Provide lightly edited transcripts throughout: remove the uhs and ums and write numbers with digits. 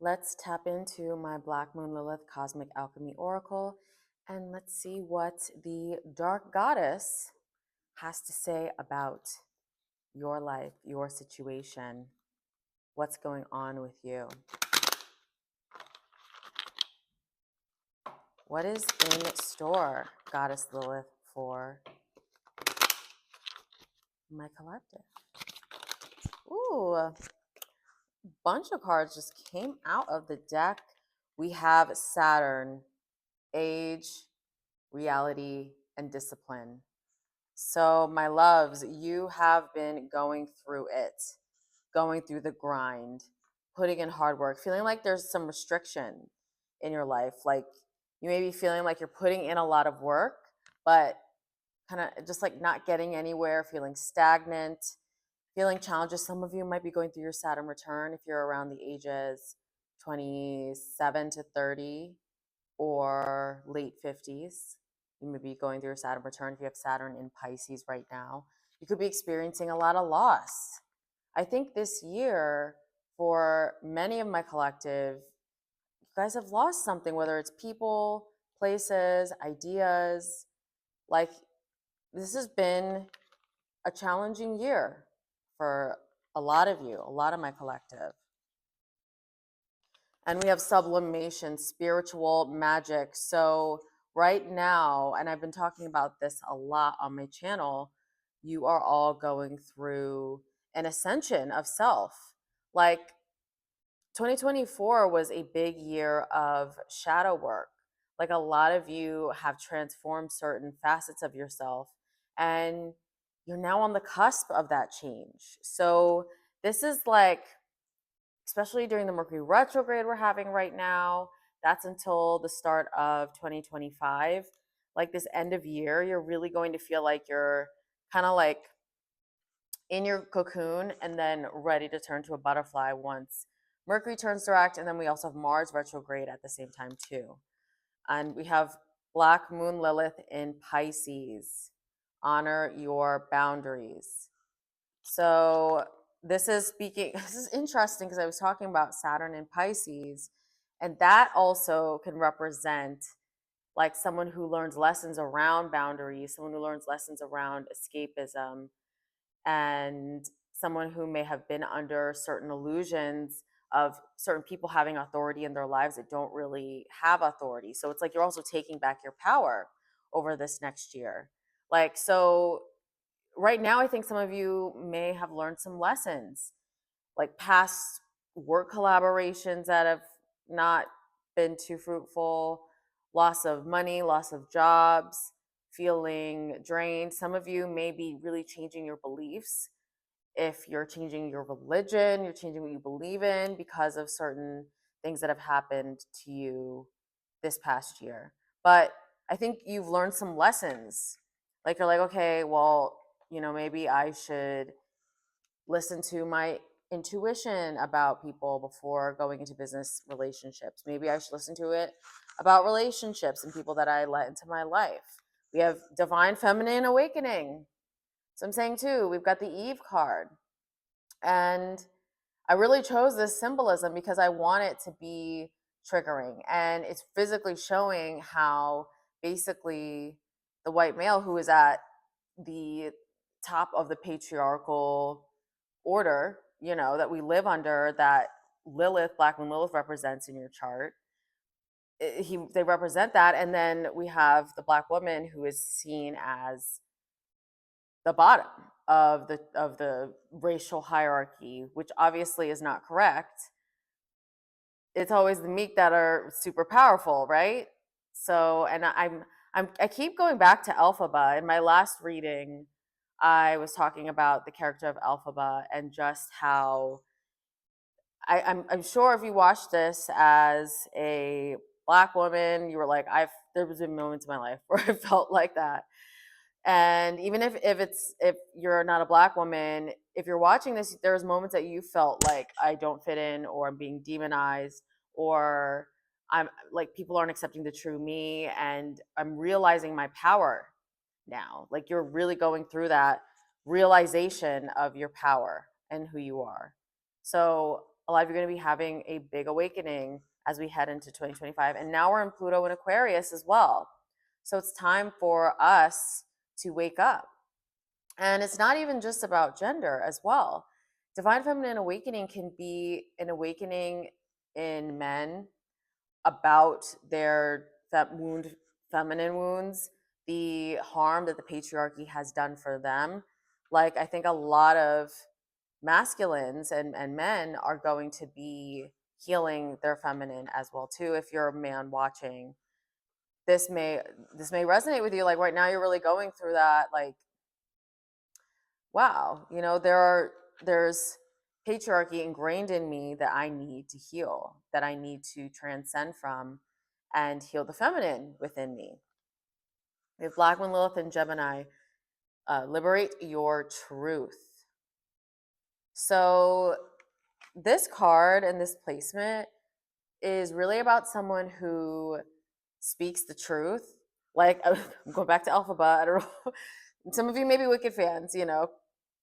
Let's tap into my Black Moon Lilith Cosmic Alchemy Oracle and let's see what the Dark Goddess has to say about your life, your situation, what's going on with you. What is in store, Goddess Lilith, for my collective? Ooh, a bunch of cards just came out of the deck. We have Saturn, age, reality, and discipline. So, my loves, you have been going through it, going through the grind, putting in hard work, feeling like there's some restriction in your life. Like you may be feeling like you're putting in a lot of work, but kind of just like not getting anywhere, feeling stagnant, feeling challenges. Some of you might be going through your Saturn return if you're around the ages 27 to 30 or late 50s. You may be going through a Saturn return if you have Saturn in Pisces right now. You could be experiencing a lot of loss. I think this year, for many of my collective, you guys have lost something, whether it's people, places, ideas. Like, this has been a challenging year for a lot of you, a lot of my collective. And we have sublimation, spiritual magic. So right now, and I've been talking about this a lot on my channel, you are all going through an ascension of self. Like 2024 was a big year of shadow work. Like a lot of you have transformed certain facets of yourself and you're now on the cusp of that change. So this is like, especially during the Mercury retrograde we're having right now, that's until the start of 2025. Like this end of year, you're really going to feel like you're kind of like in your cocoon and then ready to turn to a butterfly once Mercury turns direct. And then we also have Mars retrograde at the same time too. And we have Black Moon Lilith in Pisces. Honor your boundaries. So this is interesting because I was talking about Saturn in Pisces, and that also can represent like someone who learns lessons around boundaries, someone who learns lessons around escapism, and someone who may have been under certain illusions of certain people having authority in their lives that don't really have authority. So it's like you're also taking back your power over this next year. Like, so right now, I think some of you may have learned some lessons, like past work collaborations that have not been too fruitful, loss of money, loss of jobs, feeling drained. Some of you may be really changing your beliefs. If you're changing your religion, you're changing what you believe in because of certain things that have happened to you this past year. But I think you've learned some lessons. Like you're like, okay, well, maybe I should listen to my intuition about people before going into business relationships. Maybe I should listen to it about relationships and people that I let into my life. We have divine feminine awakening. So I'm saying too, we've got the Eve card. And I really chose this symbolism because I want it to be triggering. And it's physically showing how basically the white male who is at the top of the patriarchal order, that we live under, that Lilith, Black Moon Lilith represents in your chart. They represent that. And then we have the Black woman who is seen as the bottom of the racial hierarchy, which obviously is not correct. It's always the meek that are super powerful, right? So, and I keep going back to Elphaba. In my last reading, I was talking about the character of Elphaba and just how I'm sure if you watched this as a Black woman, you were like, there was been moments in my life where I felt like that. And even if you're not a Black woman, if you're watching this, there's moments that you felt like I don't fit in, or I'm being demonized, or I'm like people aren't accepting the true me, and I'm realizing my power now. Like you're really going through that realization of your power and who you are. So a lot of you are going to be having a big awakening as we head into 2025. And now we're in Pluto and Aquarius as well. So it's time for us to wake up. And it's not even just about gender as well. Divine Feminine Awakening can be an awakening in men about their feminine wounds, the harm that the patriarchy has done for them. Like, I think a lot of masculines and men are going to be healing their feminine as well too. If you're a man watching, this may resonate with you. Like right now you're really going through that. Like, wow, there's patriarchy ingrained in me that I need to heal, that I need to transcend from and heal the feminine within me. We have Black Moon, Lilith, and Gemini. Liberate your truth. So this card and this placement is really about someone who speaks the truth. Like, I'm going back to Alphabet. I don't know. Some of you may be Wicked fans,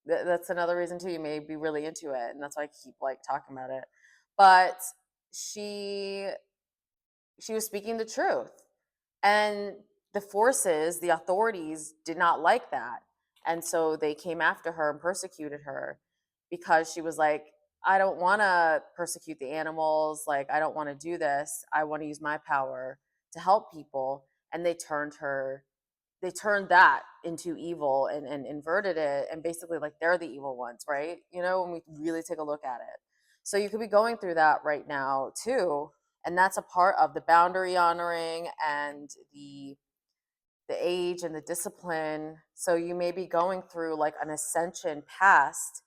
that's another reason too. You may be really into it, and that's why I keep like talking about it. But she was speaking the truth, and the forces, the authorities, did not like that, and so they came after her and persecuted her because she was like, I don't want to persecute the animals. Like, I don't want to do this. I want to use my power to help people. And they turned that into evil and inverted it. And basically, like, they're the evil ones, right? When we really take a look at it. So you could be going through that right now, too. And that's a part of the boundary honoring and the age and the discipline. So you may be going through like an ascension past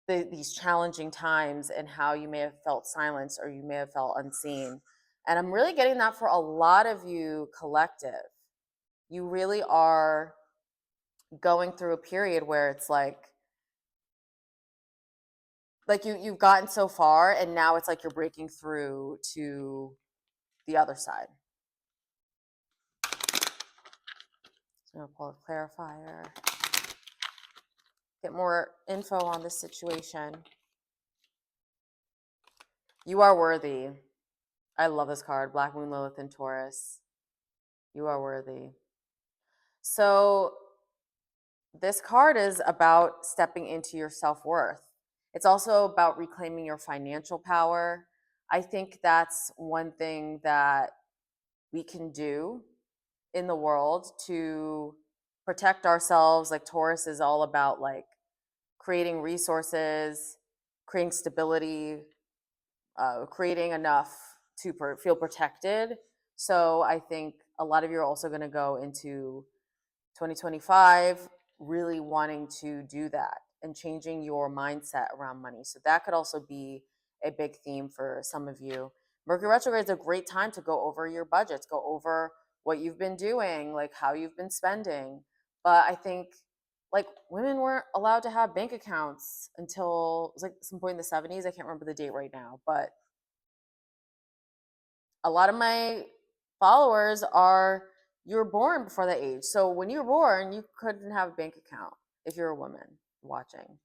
these challenging times and how you may have felt silenced or you may have felt unseen. And I'm really getting that for a lot of you collective. You really are going through a period where it's like you've gotten so far and now it's like you're breaking through to the other side. So I'm going to pull a clarifier. Get more info on this situation. You are worthy. I love this card. Black Moon, Lilith, and Taurus. You are worthy. So this card is about stepping into your self-worth. It's also about reclaiming your financial power. I think that's one thing that we can do in the world to protect ourselves. Like Taurus is all about like creating resources, creating stability, creating enough to feel protected. So I think a lot of you are also going to go into 2025 really wanting to do that and changing your mindset around money. So that could also be a big theme for some of you. Mercury retrograde is a great time to go over your budgets, go over what you've been doing, like how you've been spending. But I think like women weren't allowed to have bank accounts until it was like some point in the 70s. I can't remember the date right now, but a lot of my followers you were born before that age. So when you were born, you couldn't have a bank account if you're a woman watching.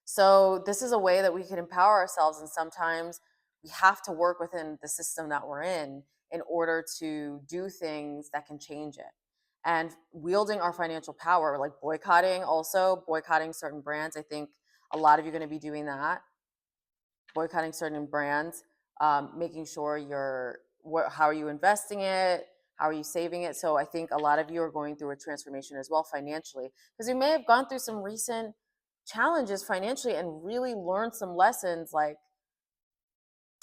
So this is a way that we can empower ourselves. And sometimes we have to work within the system that we're in order to do things that can change it. And wielding our financial power, like boycotting certain brands. I think a lot of you are going to be doing that, boycotting certain brands, making sure how are you investing it? How are you saving it? So I think a lot of you are going through a transformation as well financially, because you may have gone through some recent challenges financially and really learned some lessons like,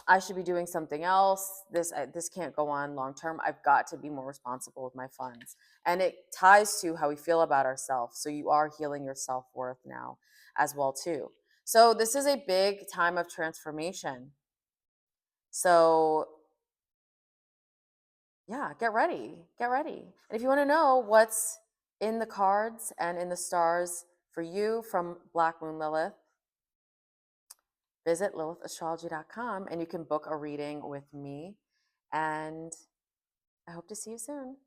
I should be doing something else. This can't go on long term. I've got to be more responsible with my funds. And it ties to how we feel about ourselves. So you are healing your self-worth now as well too. So this is a big time of transformation. So yeah, get ready. And if you want to know what's in the cards and in the stars for you from Black Moon Lilith, visit lilithastrology.com and you can book a reading with me. And I hope to see you soon.